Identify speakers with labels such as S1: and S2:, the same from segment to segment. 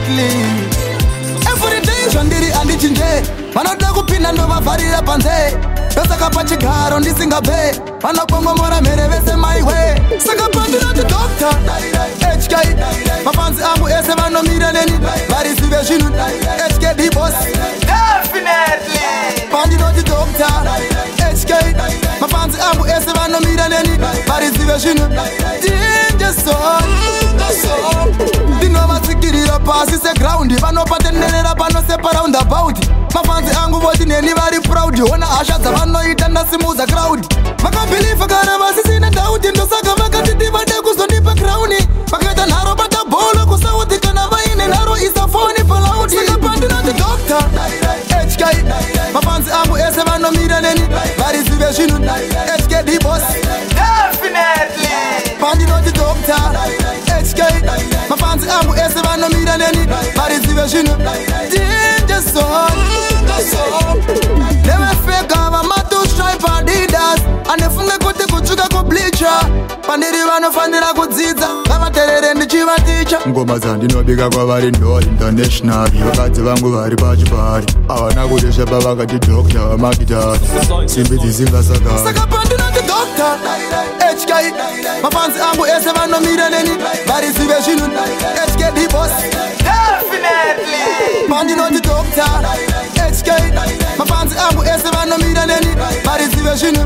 S1: Definitely. Every day Jandiri andi chinje vanoda kupinda ndovavharira panze ndosaka pachigaro ndisingape vanopongomora mhere vese maiwe saka pandinoti Dr. HK mafanzi angu ese vanomira neni varizive zvinhu HKD boss definitely pandinoti Dr. HK mafanzi angu ese vanomira neni varizive zvinhu ndinovatsikirira pasi segraundi vanopatenderera panosepa roundabout mafanzi angu voti neni vari proud ona hasha dzavanoita ndasimuza crowd vakabhilifa kare vasisina dauti ndosaka vakatiti vade kuzondipa crowni vakaita nharo bata bholo kusauti kana vaine nharo isa foni palaudi saka pandinoti Dr. HK mafanzi angu ese vanomira neni varizive zvinhu HKD boss definitely pandinoti Dr. HK mafanzi angu ese vanomira neni varizive zvinhu nevefeka vamatustripe adidas anefunge kuti kutsvuka kubleacher pandiri vanofanira kudzidza ngavaterere ndichivaticha
S2: ngoma dzandinobika kwavari ndo international vakadzi vangu vari pachipari havana kuti zvepa vakati Dr. vamakitari simbi dzisingasakari
S1: saka pandinoti Dr. HK mafanzi angu ese vanomira neni varizive zvinhu HKD boss definitely pandinoti Dr. HK mafanzi angu ese vanomira neni varizive zvinhu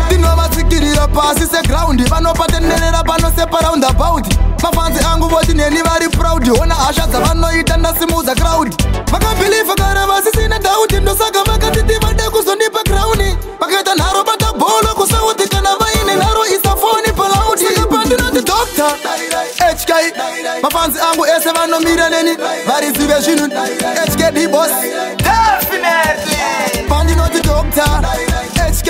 S1: ndinovatsikirira pasi segraundi vanopatenderera panosepa roundabout mafanzi angu voti neni vari proud ona hasha dzavanoita ndasimuza crowd vakabhilifa kare vasisina dauti ndosaka vakatiti vade kuzondipa crowni vakaita nharo bata bholo kusauti kana vaine nharo isa foni palaudi saka pandinoti Dr. HK mafanzi angu ese vanomira neni varizive zvinhu HKD boss definitely pandinoti Dr. HK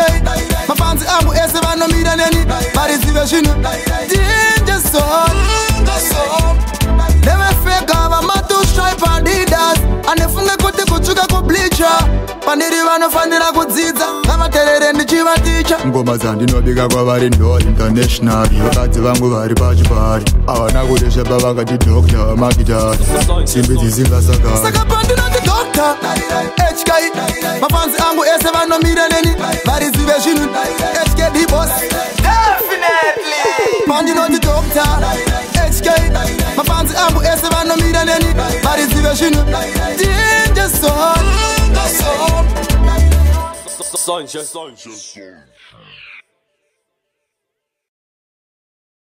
S1: mafanzi angu ese vanomira neni varizive zvinhu nevefeka vamatustripe adidas anefunge kuti kutsvuka kubleacher pandiri vanofanira kudzidza ngavaterere ndichivaticha
S2: ngoma dzandinobika kwavari ndo international vakadzi vangu vari pachipari havana kuti zvepa vakati Dr. vamakitari simbi dzisingasakari
S1: saka pandinoti Dr. HK mafanzi angu ese vanomira neni varizive zvinhu HKD boss definitely pandinoti Dr. HK mafanzi angu ese vanomira neni varizive zvinhu
S3: Sunshine.